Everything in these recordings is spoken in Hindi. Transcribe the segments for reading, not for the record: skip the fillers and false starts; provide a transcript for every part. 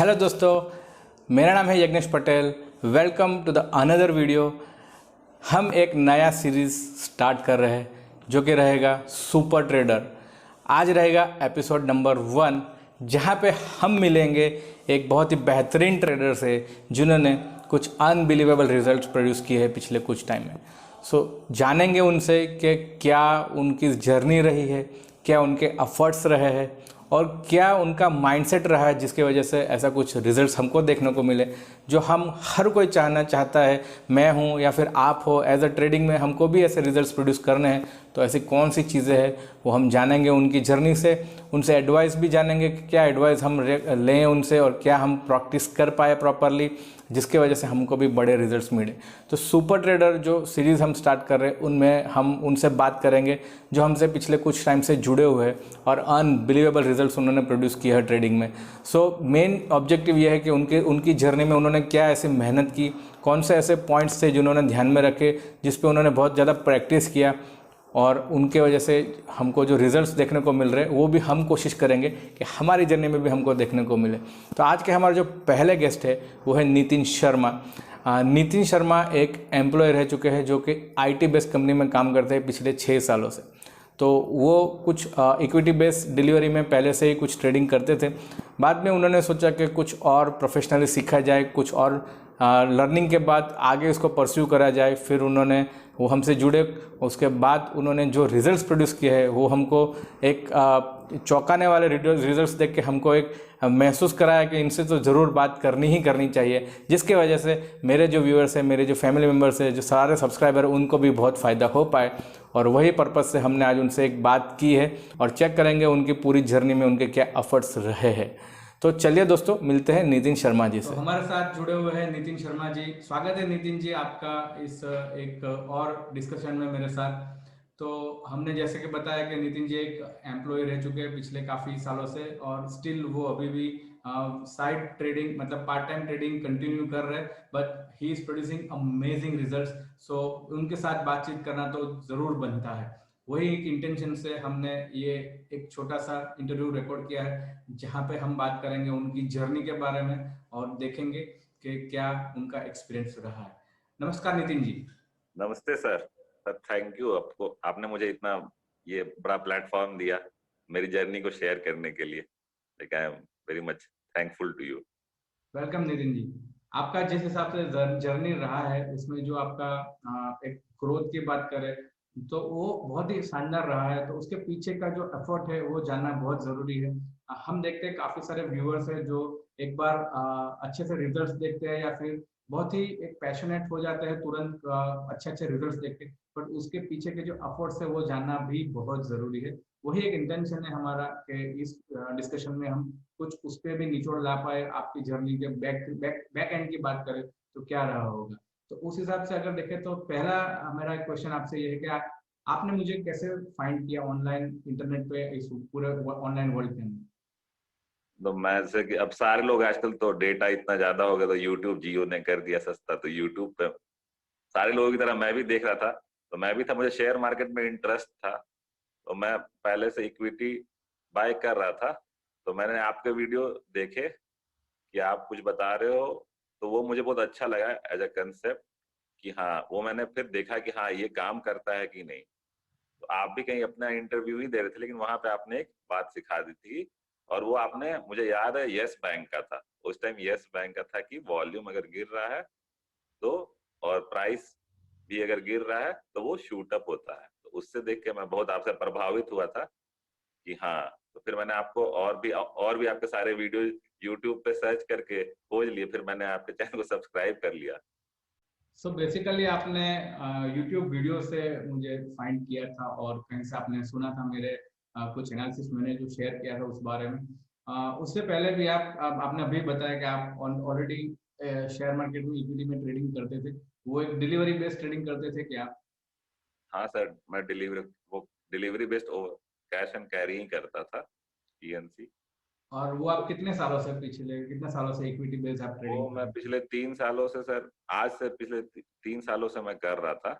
हेलो दोस्तों, मेरा नाम है Yagnesh Patel. Welcome to the another video. हम एक नया सीरीज़ स्टार्ट कर रहे हैं जो कि रहेगा सुपर ट्रेडर। आज रहेगा एपिसोड नंबर 1, जहां पे हम मिलेंगे एक बहुत ही बेहतरीन ट्रेडर से जिन्होंने कुछ अनबिलीवेबल रिजल्ट्स प्रोड्यूस किए हैं पिछले कुछ टाइम में। जानेंगे उनसे कि क्या उनकी जर्नी रही है, क्या उनके एफर्ट्स रहे हैं और क्या उनका माइंडसेट रहा है जिसकी वजह से ऐसा कुछ रिजल्ट्स हमको देखने को मिले जो हम हर कोई चाहता है। मैं हूँ या फिर आप हो, एज अ ट्रेडिंग में हमको भी ऐसे रिजल्ट्स प्रोड्यूस करने हैं। तो ऐसी कौन सी चीज़ें हैं वो हम जानेंगे उनकी जर्नी से। उनसे एडवाइस भी जानेंगे कि क्या एडवाइस हम लें उनसे और क्या हम प्रैक्टिस कर पाए प्रॉपरली, जिसके वजह से हमको भी बड़े रिजल्ट्स मिले। तो सुपर ट्रेडर जो सीरीज़ हम स्टार्ट कर रहे हैं उनमें हम उनसे बात करेंगे जो हमसे पिछले कुछ टाइम से जुड़े हुए हैं और अनबिलीवेबल रिजल्ट्स उन्होंने प्रोड्यूस किया है ट्रेडिंग में। मेन ऑब्जेक्टिव ये है कि उनकी जर्नी में उन्होंने क्या ऐसी मेहनत की, कौन से ऐसे पॉइंट्स थे जिन्होंने ध्यान में रखे, जिस पे उन्होंने बहुत ज़्यादा प्रैक्टिस किया और उनके वजह से हमको जो रिजल्ट्स देखने को मिल रहे हैं वो भी हम कोशिश करेंगे कि हमारी जर्नी में भी हमको देखने को मिले। तो आज के हमारे जो पहले गेस्ट है वो है नितिन शर्मा। नितिन शर्मा एक एम्प्लॉय रह चुके हैं जो कि IT बेस्ड कंपनी में काम करते हैं पिछले 6 सालों से। तो वो कुछ इक्विटी बेस्ड डिलीवरी में पहले से ही कुछ ट्रेडिंग करते थे। बाद में उन्होंने सोचा कि कुछ और प्रोफेशनली सीखा जाए, कुछ और लर्निंग के बाद आगे इसको परस्यू करा जाए। फिर उन्होंने वो हमसे जुड़े, उसके बाद उन्होंने जो रिज़ल्ट्स प्रोड्यूस किए हैं वो हमको एक चौंकाने वाले रिज़ल्ट्स देख के हमको एक महसूस कराया कि इनसे तो ज़रूर बात करनी ही करनी चाहिए, जिसके वजह से मेरे जो व्यूअर्स हैं, मेरे जो फैमिली मेम्बर्स हैं, जो सारे सब्सक्राइबर हैं, उनको भी बहुत फ़ायदा हो पाए। और वही पर्पज़ से हमने आज उनसे एक बात की है और चेक करेंगे उनकी पूरी जर्नी में उनके क्या एफर्ट्स रहे हैं। तो चलिए दोस्तों, मिलते हैं नितिन शर्मा जी से। तो हमारे साथ जुड़े हुए हैं नितिन शर्मा जी। स्वागत है नितिन जी आपका इस एक और डिस्कशन में मेरे साथ। तो हमने जैसे कि बताया कि नितिन जी एक एम्प्लॉय रह चुके हैं पिछले काफ़ी सालों से और स्टिल वो अभी भी साइड ट्रेडिंग मतलब पार्ट टाइम ट्रेडिंग कंटिन्यू कर रहे हैं, but he is producing amazing results. So उनके साथ बातचीत करना तो ज़रूर बनता है। वही एक इंटेंशन से हमने ये एक छोटा सा इंटरव्यू रिकॉर्ड किया है जहाँ पे हम बात करेंगे उनकी जर्नी के बारे में और देखेंगे कि क्या उनका एक्सपीरियंस रहा है। नमस्कार नितिन जी। नमस्ते सर। सर थैंक यू, आपको आपने मुझे इतना ये बड़ा प्लेटफॉर्म दिया मेरी जर्नी को शेयर करने के लिए। Like I am very much thankful to you. Welcome Nitin ji. आपका जिस हिसाब से जर्नी रहा है उसमें जो आपका एक ग्रोथ की बात करें तो वो बहुत ही शानदार रहा है। तो उसके पीछे का जो एफर्ट है वो जानना बहुत जरूरी है। हम देखते हैं काफी सारे व्यूअर्स हैं जो एक बार अच्छे से रिजल्ट्स देखते हैं या फिर बहुत ही एक पैशनेट हो जाते हैं तुरंत अच्छे अच्छे रिजल्ट्स देख के, बट उसके पीछे के जो एफर्ट्स है वो जानना भी बहुत जरूरी है। वही एक इंटेंशन है हमारा कि इस डिस्कशन में हम कुछ उस पर भी निचोड़ ला पाए। आपकी जर्नी के बैक एंड की बात करें तो क्या रहा होगा। तो उस हिसाब से अगर देखें तो पहला मेरा क्वेश्चन आपसे ये है कि आपने मुझे कैसे फाइंड किया ऑनलाइन इंटरनेट पे इस पूरे ऑनलाइन वर्ल्ड के अंदर। तो मैं से कि अब सारे लोग आजकल तो डेटा इतना ज्यादा हो गया, तो यूट्यूब जियो ने कर दिया सस्ता, तो यूट्यूब पे सारे लोगों की तरह मैं भी देख रहा था। तो मैं भी था, मुझे शेयर मार्केट में इंटरेस्ट था, तो मैं पहले से इक्विटी बाय कर रहा था। तो मैंने आपके वीडियो देखे कि आप कुछ बता रहे हो, तो वो मुझे बहुत अच्छा लगा एज अ कंसेप्ट कि हाँ, वो मैंने फिर देखा कि हाँ ये काम करता है कि नहीं। तो आप भी कहीं अपना इंटरव्यू ही दे रहे थे, लेकिन वहां पे आपने एक बात सिखा दी थी, और वो आपने, मुझे याद है, यस बैंक का था। उस टाइम यस बैंक का था कि वॉल्यूम अगर गिर रहा है तो, और प्राइस भी अगर गिर रहा है तो वो शूट अप होता है। तो उससे देख के मैं बहुत आपसे प्रभावित हुआ था कि हाँ। तो फिर मैंने आपको और भी आपके सारे वीडियो यूट्यूब पे सर्च करके खोज लिए, फिर मैंने आपके चैनल को सब्सक्राइब कर लिया। सो बेसिकली आपने यूट्यूब वीडियो से मुझे फाइंड किया था और कहीं से आपने सुना था मेरे कुछ एनालिसिस मैंने जो शेयर किया था उस बारे में। उससे पहले भी आपने अभी बताया कि आप ऑलरेडी शेयर मार्केट में इक्विटी में ट्रेडिंग करते थे। वो एक डिलीवरी बेस्ड ट्रेडिंग करते थे क्या? हाँ सर, मैं delivery based cash and carry ही करता था, PNC। और वो आप कितने सालों से पिछले कितने सालों से इक्विटी बेस्ड आप ट्रेडिंग वो कर मैं रहे थे? पिछले 3 सालों से सर, आज से पिछले 3 सालों से मैं कर रहा था।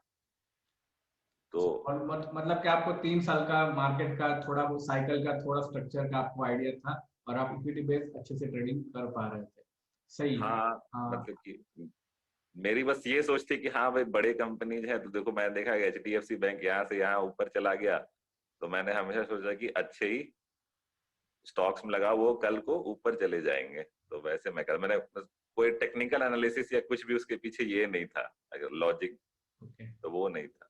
तो और मतलब कि आपको 3 साल का मार्केट का थोड़ा वो साइकिल का थोड़ा स्ट्रक्चर का आपको आइडिया था और आप इक्विटी बेस अच्छे से ट्रेडिंग कर पा रहे थे। सही है। हाँ, हाँ। मतलब कि मेरी बस ये सोच थी कि हाँ भाई बड़े कंपनीज है, तो देखो मैंने देखा कि HDFC बैंक यहाँ से यहाँ ऊपर चला गया, तो मैंने हमेशा सोचा कि अच्छे ही स्टॉक्स में लगा, वो कल को ऊपर चले जाएंगे। तो वैसे मैंने कोई टेक्निकल एनालिसिस या कुछ भी उसके पीछे ये नहीं था, अगर लॉजिक, ओके। तो वो नहीं था।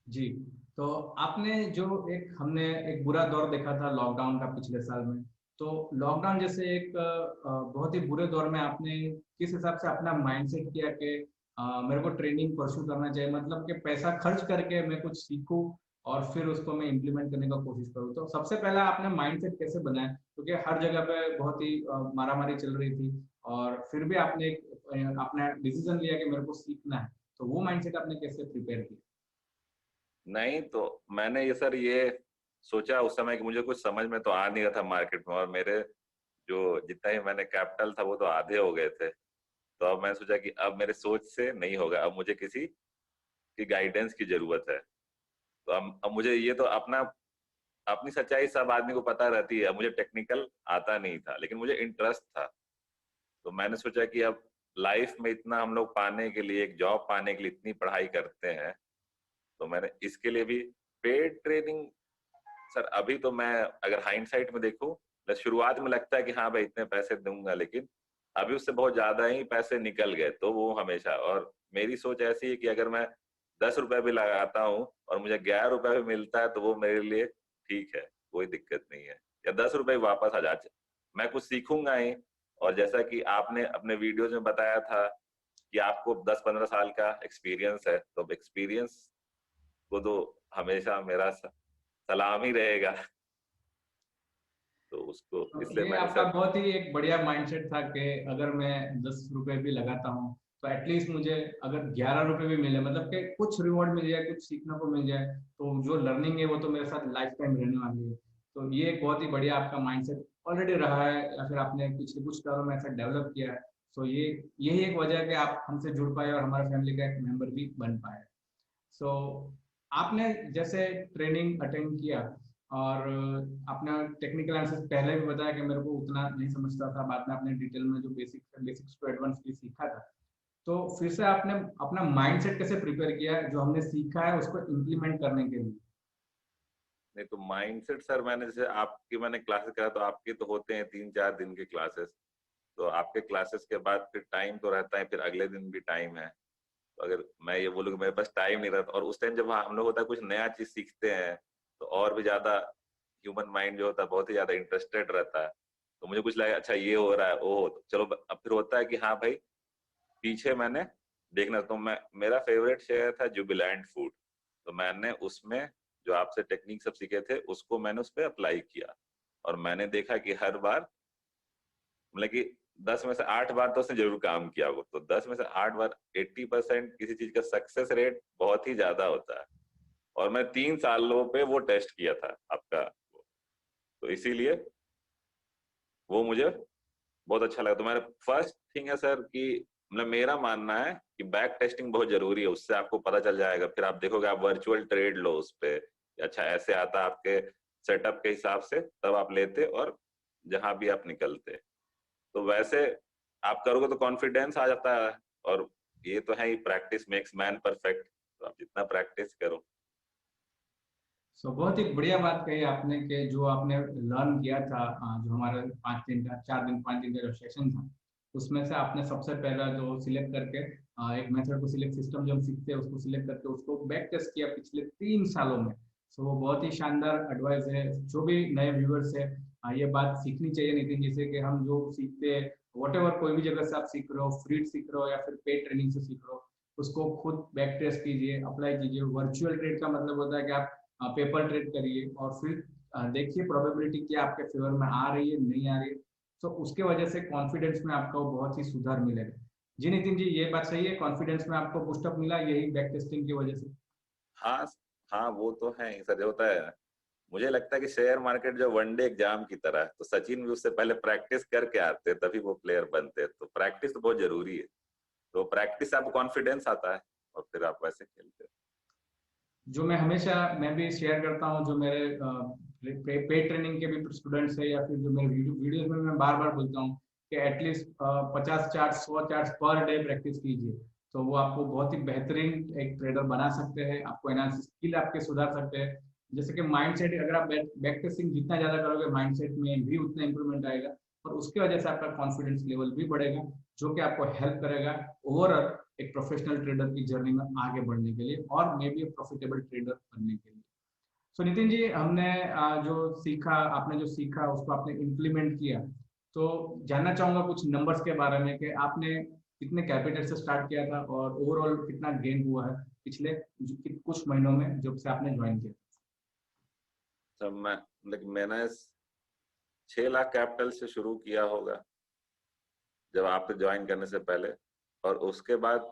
जी। तो आपने जो एक हमने एक बुरा दौर देखा था लॉकडाउन का पिछले साल में, तो लॉकडाउन जैसे एक बहुत ही बुरे दौर में आपने किस हिसाब से अपना माइंडसेट किया कि मेरे को ट्रेनिंग परस्यू करना चाहिए, मतलब कि पैसा खर्च करके मैं कुछ सीखूं और फिर उसको मैं इम्प्लीमेंट करने का कोशिश करूं। तो सबसे पहला आपने माइंडसेट कैसे बनाया, क्योंकि हर जगह पे बहुत ही मारामारी चल रही थी और फिर भी आपने अपना डिसीजन लिया कि मेरे को सीखना है, तो वो माइंडसेट आपने कैसे प्रिपेयर किया? नहीं तो मैंने ये सर ये सोचा उस समय कि मुझे कुछ समझ में तो आ नहीं रहा था मार्केट में, और मेरे जो जितना ही मैंने कैपिटल था वो तो आधे हो गए थे। तो अब मैंने सोचा कि अब मेरे सोच से नहीं होगा, अब मुझे किसी की गाइडेंस की जरूरत है। तो अब मुझे ये तो अपनी सच्चाई सब आदमी को पता रहती है, अब मुझे टेक्निकल आता नहीं था लेकिन मुझे इंटरेस्ट था। तो मैंने सोचा कि अब लाइफ में इतना हम लोग पाने के लिए, एक जॉब पाने के लिए इतनी पढ़ाई करते हैं, तो मैंने इसके लिए भी पेड ट्रेनिंग। सर अभी तो मैं अगर हाइंडसाइट में देखूं, तो शुरुआत में लगता है कि हाँ भाई इतने पैसे दूंगा, लेकिन अभी उससे बहुत ज्यादा ही पैसे निकल गए। तो वो हमेशा, और मेरी सोच ऐसी है कि अगर मैं 10 रुपए भी लगाता हूँ और मुझे 11 रुपए भी मिलता है तो वो मेरे लिए ठीक है, कोई दिक्कत नहीं है। या 10 रुपए वापस आ जाए, मैं कुछ सीखूंगा ही। और जैसा कि आपने अपने वीडियोज में बताया था कि आपको 10-15 साल का एक्सपीरियंस है, तो एक्सपीरियंस को तो हमेशा मेरा सलाम ही रहेगा। तो उसको तो इसलिए ये मैंने आपका सर, बहुत ही एक बढ़िया माइंडसेट था कि अगर मैं 10 रुपए भी लगाता हूँ तो एटलीस्ट मुझे अगर 11 रुपए भी मिले, मतलब कि कुछ रिवॉर्ड मिल जाए, कुछ सीखने को मिल जाए, तो जो लर्निंग है वो तो मेरे साथ लाइफ टाइम रहने वाली है। तो ये एक बहुत ही बढ़िया आपका माइंडसेट ऑलरेडी रहा है या फिर आपने पिछले कुछ सालों में ऐसा डेवलप किया है। सो ये यही एक वजह है कि आप हमसे जुड़ पाए और हमारे फैमिली का एक मेंबर भी बन पाए। सो आपने जैसे ट्रेनिंग अटेंड किया और आपने टेक्निकल एनालिसिस पहले भी बताया कि मेरे को उतना नहीं समझता था, बाद में आपने डिटेल में जो बेसिक्स टू एडवांस भी सीखा था, तो फिर से आपने अपना माइंडसेट कैसे प्रिपेयर किया जो हमने सीखा है उसको इम्प्लीमेंट करने के लिए? नहीं तो माइंडसेट सर, मैंने जैसे आपकी मैंने क्लासेस करा, तो आपके तो होते हैं 3-4 दिन के क्लासेस। तो आपके क्लासेस के बाद फिर टाइम तो रहता है, फिर अगले दिन भी टाइम है। तो अगर मैं ये बोलूँ कि मेरे पास टाइम नहीं रहता, और उस टाइम जब हम लोग होता है कुछ नया चीज सीखते हैं, तो और भी ज्यादा ह्यूमन माइंड जो होता है बहुत ही ज्यादा इंटरेस्टेड रहता है। तो मुझे कुछ लगा अच्छा ये हो रहा है, ओ तो चलो, अब फिर होता है कि हाँ भाई पीछे मैंने देखना। तो मैं, मेरा फेवरेट शेयर था जुबिलैंट फूड, तो मैंने उसमें जो आपसे टेक्निक सब सीखे थे उसको मैंने उस पर अप्लाई किया। और मैंने देखा कि हर बार, मतलब कि 10 में से 8 बार तो उसने जरूर काम किया होगा, तो 10 में से 8 बार 80% किसी चीज का सक्सेस रेट बहुत ही ज्यादा होता है। और मैं 3 सालों पे वो टेस्ट किया था आपका, तो इसीलिए वो मुझे बहुत अच्छा लगा। तो मेरा फर्स्ट थिंग है सर कि, मतलब मेरा मानना है कि बैक टेस्टिंग बहुत जरूरी है, उससे आपको पता चल जाएगा। फिर आप देखोगे, आप वर्चुअल ट्रेड लो उस पे, अच्छा ऐसे आता है आपके सेटअप के हिसाब से, तब आप लेते और जहां भी आप निकलते। तो वैसे आप करोगे तो कॉन्फिडेंस आ जाता है। और ये तो है ही, प्रैक्टिस मेक्स मैन परफेक्ट, तो आप जितना प्रैक्टिस करो। बहुत ही बढ़िया बात कही आपने कि जो आपने लर्न किया था, जो हमारा 5 दिन का 4 दिन 5 दिन का जो सेशन था, उसमें से आपने सबसे पहला जो सिलेक्ट करके एक मेथड को सिलेक्ट, सिस्टम जो हम सीखते हैं उसको सिलेक्ट करके उसको बैक टेस्ट किया पिछले 3 सालों में। वो बहुत ही शानदार एडवाइस है। जो भी नए व्यूअर्स है, ये बात सीखनी चाहिए नितिन जी से कि हम जो सीखते हैं, वट कोई भी जगह से आप सीख रहे हो, फ्री सीख रहे हो या फिर पेड ट्रेनिंग से सीख रहे हो, उसको खुद बैक टेस्ट कीजिए, अप्लाई कीजिए। वर्चुअल ट्रेड का मतलब होता है कि आप पेपर ट्रेड करिए और फिर देखिए प्रोबेबिलिटी क्या आपके फेवर में आ रही है नहीं आ रही है। तो उसके वजह से कॉन्फिडेंस में आपका बहुत ही सुधार मिलेगा। जी नितिन जी, ये बात सही है, कॉन्फिडेंस में आपको बूस्टअप मिला यही बैक टेस्टिंग की वजह से? हाँ, हाँ वो तो है ही सर, होता है। मुझे लगता है कि शेयर मार्केट जो वनडे एग्जाम की तरह है, तो सचिन भी उससे पहले प्रैक्टिस करके आते हैं, तभी वो प्लेयर बनते हैं। तो प्रैक्टिस तो बहुत जरूरी है। तो प्रैक्टिस से आपको कॉन्फिडेंस आता है और फिर आप वैसे खेलते हैं। जो मैं भी शेयर करता हूँ, जो मेरे पेड ट्रेनिंग के भी स्टूडेंट्स है या फिर जो मेरे वीडियोस में मैं बार बार बोलता हूँ कि at least 50 chart 100 chart per day practice कीजिए, तो वो आपको बहुत ही बेहतरीन एक ट्रेडर बना सकते हैं, आपको एनालिसिस स्किल आपके सुधार सकते हैं। जैसे कि माइंडसेट, अगर आप बैक टेस्टिंग जितना ज्यादा करोगे माइंडसेट में भी उतना इंप्रूवमेंट आएगा, और उसकी वजह से आपका कॉन्फिडेंस लेवल भी बढ़ेगा, जो कि आपको हेल्प करेगा ओवरऑल एक प्रोफेशनल ट्रेडर की जर्नी में आगे बढ़ने के लिए और मे बी प्रॉफिटेबल ट्रेडर बनने के लिए। सो नितिन जी, हमने आपने जो सीखा उसको आपने इम्प्लीमेंट किया, तो जानना चाहूंगा कुछ नंबर्स के बारे में कि आपने कितने कैपिटल से स्टार्ट किया था और ओवरऑल कितना गेन हुआ है पिछले कुछ महीनों में जब से आपने ज्वाइन किया। सब मैंने 6 लाख कैपिटल से शुरू किया होगा जब आपसे ज्वाइन करने से पहले, और उसके बाद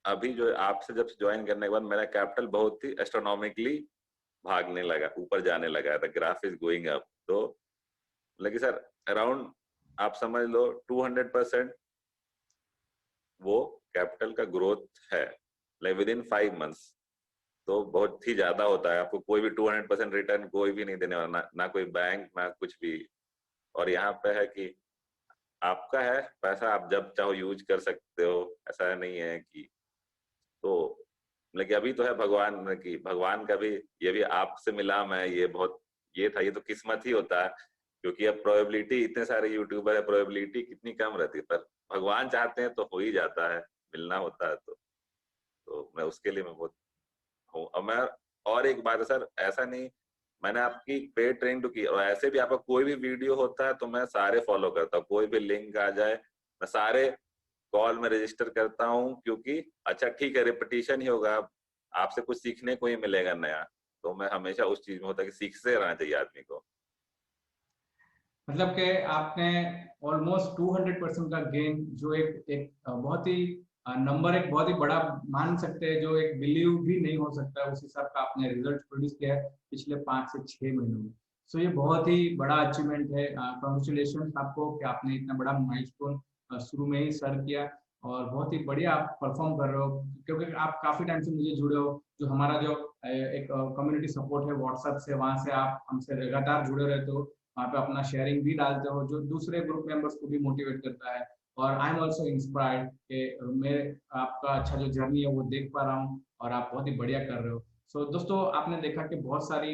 अभी जो आपसे जब ज्वाइन करने के बाद मेरा कैपिटल बहुत ही एस्ट्रोनॉमिकली भागने लगा, ऊपर जाने लगा, the graph is going up. तो लेकिन सर अराउंड आप समझ लो 200% वो कैपिटल का ग्रोथ है, लाइक विद इन 5 मंथ्स। तो बहुत ही ज्यादा होता है, आपको कोई भी 200% रिटर्न कोई भी नहीं देने वाला, ना कोई बैंक ना कुछ भी। और यहाँ पे है कि आपका है पैसा, आप जब चाहो यूज कर सकते हो, ऐसा नहीं है कि। तो लेकिन अभी तो है भगवान की, भगवान का भी, ये भी आपसे मिला मैं, ये बहुत, ये था, ये तो किस्मत ही होता है। क्योंकि अब प्रोबेबिलिटी, इतने सारे यूट्यूबर है, प्रोबेबिलिटी कितनी कम रहती है, पर भगवान चाहते हैं तो हो ही जाता है, मिलना होता है। तो मैं उसके लिए मैं बहुत हूँ। और मैं, और एक बात है सर, ऐसा नहीं, मैंने आपकी पेड ट्रेनिंग तो की, और ऐसे भी आपका कोई भी वीडियो होता है तो मैं सारे फॉलो करता हूँ, कोई भी लिंक आ जाए मैं सारे कॉल में रजिस्टर करता हूँ। क्योंकि अच्छा ठीक है, रिपीटिशन ही होगा, आपसे कुछ सीखने को ही मिलेगा नया। तो मैं हमेशा उस चीज में होता है कि सीखते रहना चाहिए आदमी को। मतलब कि आपने ऑलमोस्ट 200% का गेन, जो एक एक बहुत ही नंबर, एक बहुत ही बड़ा मान सकते हैं, जो एक बिलीव भी नहीं हो सकता, उस हिसाब का आपने रिजल्ट प्रोड्यूस किया है पिछले 5 से 6 महीनों में। सो ये बहुत ही बड़ा अचीवमेंट है। कॉन्ग्रेचुलेशन आपको कि आपने इतना बड़ा माइलस्टोन शुरू में ही सर किया, और बहुत ही बढ़िया आप परफॉर्म कर रहे हो, क्योंकि आप काफी टाइम से मुझे जुड़े हो। जो हमारा जो एक कम्युनिटी सपोर्ट है व्हाट्सएप से, वहां से आप हमसे लगातार जुड़े रहते हो, वहाँ पे अपना शेयरिंग भी डालते हो, जो दूसरे ग्रुप मेंबर्स को भी मोटिवेट करता है। और आई एम ऑल्सो इंस्पायर्ड कि मैं आपका अच्छा जो जर्नी है वो देख पा रहा हूँ, और आप बहुत ही बढ़िया कर रहे हो। सो दोस्तों, आपने देखा कि बहुत सारी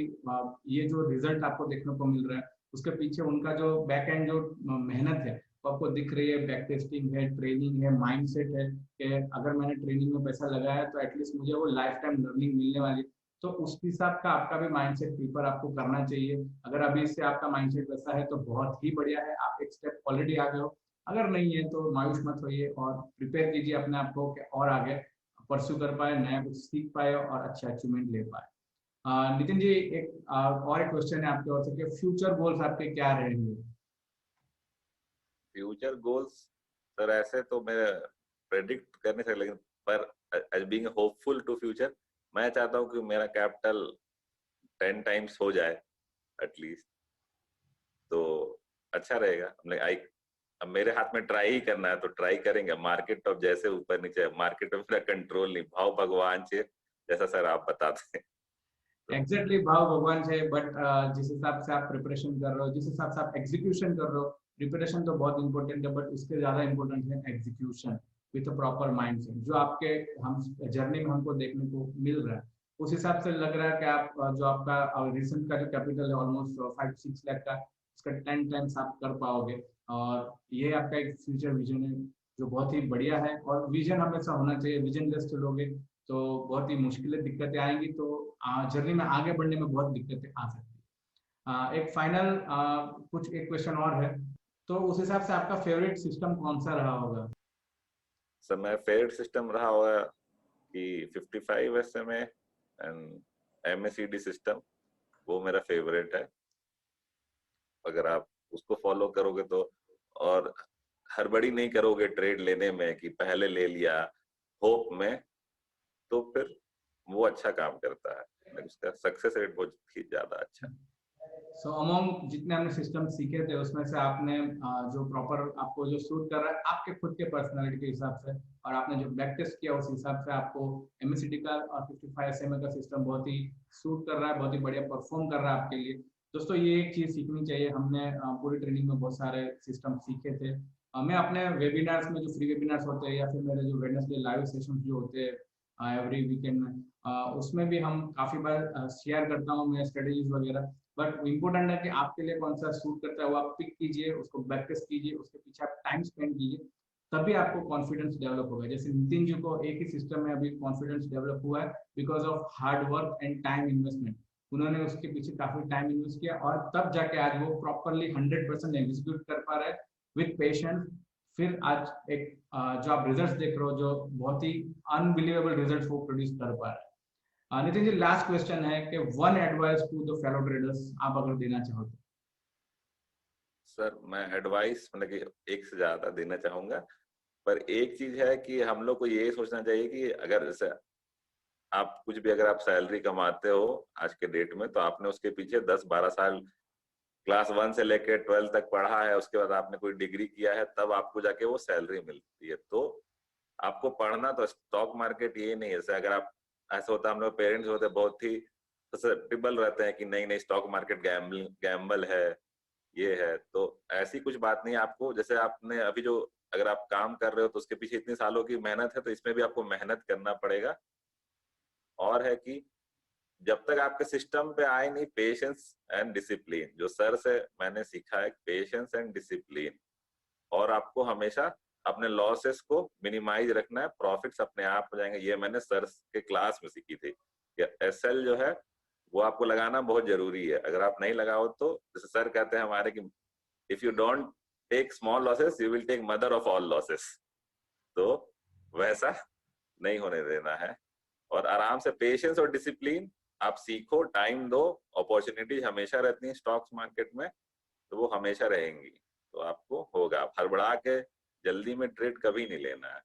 ये जो रिजल्ट आपको देखने को मिल रहा है, उसके पीछे उनका जो बैक एंड जो मेहनत है वो आपको दिख रही है। बैक टेस्टिंग है, ट्रेनिंग है, माइंडसेट है कि अगर मैंने ट्रेनिंग में पैसा लगाया तो एटलीस्ट मुझे वो लाइफ टाइम लर्निंग मिलने वाली। तो उस हिसाब का आपका भी माइंडसेट प्रीफर आपको करना चाहिए। अगर अभी से आपका माइंडसेट वैसा है तो बहुत ही बढ़िया है, आप एक स्टेप ऑलरेडी आ गए हो। अगर नहीं है तो मायूस मत होइए, और प्रिपेयर कीजिए अपने आप को कि और आगे परस्यू कर पाए, नया कुछ सीख पाए और अच्छे अचीवमेंट ले पाए। नितिन जी, एक और एक क्वेश्चन है आपके ओर से कि फ्यूचर गोल्स आपके क्या रहेंगे? फ्यूचर गोल्स सर ऐसे तो मैं प्रेडिक्ट कर नहीं सकता, लेकिन पर as being hopeful to future, मैं चाहता हूँ कि मेरा कैपिटल 10 टाइम्स हो जाए एटलीस्ट। तो अच्छा रहेगा। आई, अब मेरे हाथ में ट्राई ही करना है, तो ट्राई करेंगे। मार्केट अब जैसे ऊपर नीचे, मार्केट में मेरा कंट्रोल नहीं, भाव भगवान से, जैसा सर आप बताते हैं। तो एग्जैक्टली भाव भगवान से, बट जिस हिसाब से आप प्रिपरेशन कर रहे हो, जिस हिसाब से आप एग्जीक्यूशन कर रहे हो, प्रिपरेशन तो बहुत इंपॉर्टेंट है, बट उसके ज्यादा इंपॉर्टेंट है एग्जीक्यूशन विथ प्रॉपर माइंड से, जो आपके हम जर्नी में हमको देखने को मिल रहा है। उस हिसाब से लग रहा है कि आप जो आपका रिसेंट का जो कैपिटल है ऑलमोस्ट 5 6 लाख का, उसका 10 टाइम्स आप कर पाओगे। और ये आपका एक फ्यूचर विजन है जो बहुत ही बढ़िया है, और विजन हमेशा होना चाहिए। विजन लेस चलोगे तो बहुत ही मुश्किलें दिक्कतें आएंगी, तो जर्नी में आगे बढ़ने में बहुत दिक्कतें आ सकती है। एक फाइनल कुछ एक क्वेश्चन और है, तो उस हिसाब से आपका फेवरेट सिस्टम कौन सा रहा होगा? सर मेरा फेवरेट सिस्टम रहा होगा कि 55 SMA एंड MACD सिस्टम, वो मेरा फेवरेट है। अगर आप उसको फॉलो करोगे तो, और हड़बड़ी नहीं करोगे ट्रेड लेने में कि पहले ले लिया होप में, तो फिर वो अच्छा काम करता है। उसका सक्सेस रेट बहुत ही ज्यादा अच्छा है। सो अमोंग जितने हमने सिस्टम सीखे थे उसमें से आपने जो प्रॉपर आपको जो सूट कर रहा है आपके खुद के पर्सनालिटी के हिसाब से, और आपने जो बैक टेस्ट किया उस हिसाब से आपको एमएससीटी का और 55 SMA का सिस्टम बहुत ही सूट कर रहा है, बहुत ही बढ़िया परफॉर्म कर रहा है आपके लिए। दोस्तों ये एक चीज़ सीखनी चाहिए, हमने पूरी ट्रेनिंग में बहुत सारे सिस्टम सीखे थे। मैं अपने वेबिनार्स में जो फ्री वेबिनार्स होते हैं या फिर मेरे जो वेडनेसडे लाइव सेशन जो होते हैं एवरी वीकेंड में, उसमें भी हम काफ़ी बार शेयर करता हूँ मैं स्ट्रेटेजीज वगैरह। बट इम्पोर्टेंट है कि आपके लिए कौन सा सूट करता है वो आप पिक कीजिए, उसको बैक टेस्ट कीजिए, उसके पीछे आप टाइम स्पेंड कीजिए, तभी आपको कॉन्फिडेंस डेवलप होगा। जैसे नितिन जी को एक ही सिस्टम में अभी कॉन्फिडेंस डेवलप हुआ है because of hard work and time investment. उन्होंने उसके पीछे काफी टाइम इन्वेस्ट किया और तब जाके आज वो प्रॉपरली 100% एग्जीक्यूट कर पा रहे हैं विद पेशेंस। फिर आज एक जो आप रिजल्ट्स देख रहे हो, जो बहुत ही अनबिलीवेबल रिजल्ट्स वो प्रोड्यूस कर पा रहे हैं। नितिन जी लास्ट क्वेश्चन है कि one advice to the fellow traders आप अगर देना चाहो तो। सर मैं एडवाइस मतलब कि एक से ज्यादा देना चाहूंगा, पर एक चीज है कि हम लोग को ये सोचना चाहिए कि अगर जैसे आप कुछ भी अगर आप सैलरी कमाते हो आज के डेट में, तो आपने उसके पीछे 10-12 साल क्लास 1 से लेकर 12 तक पढ़ा है, उसके बाद आपने कोई डिग्री किया है, तब आपको जाके वो सैलरी मिलती है। तो आपको पढ़ना तो स्टॉक मार्केट ये नहीं है। जैसे अगर आप ऐसा होता है, हम लोग पेरेंट्स होते हैं बहुत ही ससेप्टेबल रहते हैं कि नहीं नहीं स्टॉक मार्केट गैम्बल है, ये है। तो ऐसी कुछ बात नहीं है। आपको जैसे आपने अभी जो अगर आप काम कर रहे हो तो उसके पीछे इतने सालों की मेहनत है, तो इसमें भी आपको मेहनत करना पड़ेगा। और है कि जब तक आपके सिस्टम पे आए नहीं पेशेंस एंड डिसिप्लिन, जो सर से मैंने सीखा है, पेशेंस एंड डिसिप्लिन, और आपको हमेशा अपने लॉसेस को मिनिमाइज रखना है, प्रॉफिट्स अपने आप हो जाएंगे। ये मैंने सर के क्लास में सीखी थी कि एसएल जो है वो आपको लगाना बहुत जरूरी है। अगर आप नहीं लगाओ तो जैसे सर कहते हैं हमारे कि if you don't take small losses you will take mother of all losses. तो वैसा नहीं होने देना है, और आराम से पेशेंस और डिसिप्लिन आप सीखो, टाइम दो। अपॉर्चुनिटी हमेशा रहती है स्टॉक्स मार्केट में, तो वो हमेशा रहेंगी, तो आपको होगा। आप हड़बड़ा के जल्दी में ट्रेड कभी नहीं लेना है।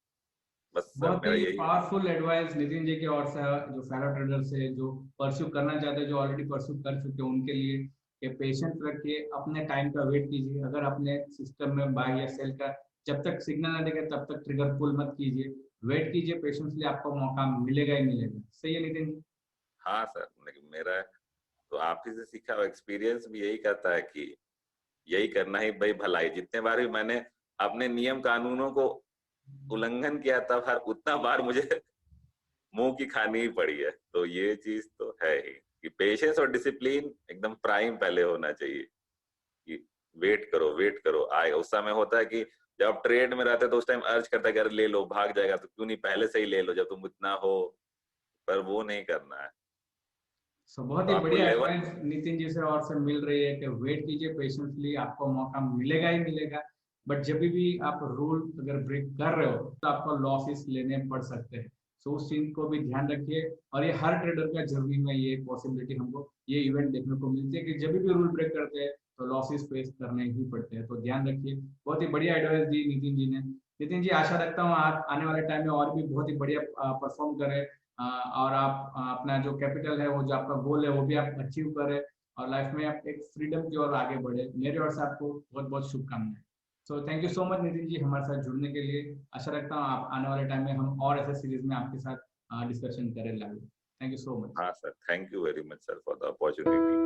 बस सर बहुत मेरा ही यही है। पावरफुल एडवाइस नितिन जी की ओर से, जो फेलो ट्रेडर से जो परस्यू करना चाहते हैं, जो ऑलरेडी परस्यू कर चुके हैं उनके लिए कि पेशेंस रखिए, अपने टाइम का वेट कीजिए। अगर अपने सिस्टम में बाय या सेल का जब तक सिग्नल ना देखे तब तक ट्रिगर पुल मत कीजिए, वेट कीजिए पेशेंसली, आपको मौका मिलेगा ही मिलेगा। सही है नितिन जी? हाँ सर, लेकिन मेरा तो आप ही से सीखा हुआ एक्सपीरियंस भी यही कहता है कि यही करना ही भाई भलाई। जितने बार भी मैंने अपने नियम कानूनों को उल्लंघन किया, तब हर उतना बार मुझे मुंह की खानी ही पड़ी है। तो ये चीज तो है ही कि पेशेंस और डिसिप्लिन एकदम प्राइम पहले होना चाहिए कि वेट करो आएगा। उस समय होता है कि जब आप ट्रेड में रहते हैं तो उस टाइम अर्ज करता है कि अरे ले लो, भाग जाएगा, तो क्यों नहीं पहले से ही ले लो जब तुम इतना हो। पर वो नहीं करना है। बहुत तो ही आपको बढ़िया लेवल, एडवाइस नितिन जी से और से मिल रही है कि वेट कीजिए पेशेंटली, आपको मौका मिलेगा ही मिलेगा। बट जब भी आप रूल अगर ब्रेक कर रहे हो तो आपको लॉसेस लेने पड़ सकते हैं। सो उस चीज को भी ध्यान रखिए, और ये हर ट्रेडर का जर्नी में ये पॉसिबिलिटी हमको ये इवेंट देखने को मिलती है कि जब भी रूल ब्रेक करते हैं तो लॉसेस फेस करने ही पड़ते हैं। तो ध्यान रखिए। बहुत ही बढ़िया एडवाइस दी नितिन जी ने। नितिन जी आशा रखता हूँ आप आने वाले टाइम में और भी बहुत ही बढ़िया परफॉर्म करें, और आप अपना जो कैपिटल है वो जो आपका गोल है वो भी आप अचीव करें, और लाइफ में आप एक फ्रीडम की ओर आगे बढ़े। मेरे ओर से आपको बहुत बहुत शुभकामनाएं। So thank you so much Nitin ji हमारे साथ जुड़ने के लिए। आशा रखता हूँ आप आने वाले टाइम में हम और ऐसे सीरीज में आपके साथ डिस्कशन करें live. Thank you so much. हाँ सर, thank you very much sir for the opportunity.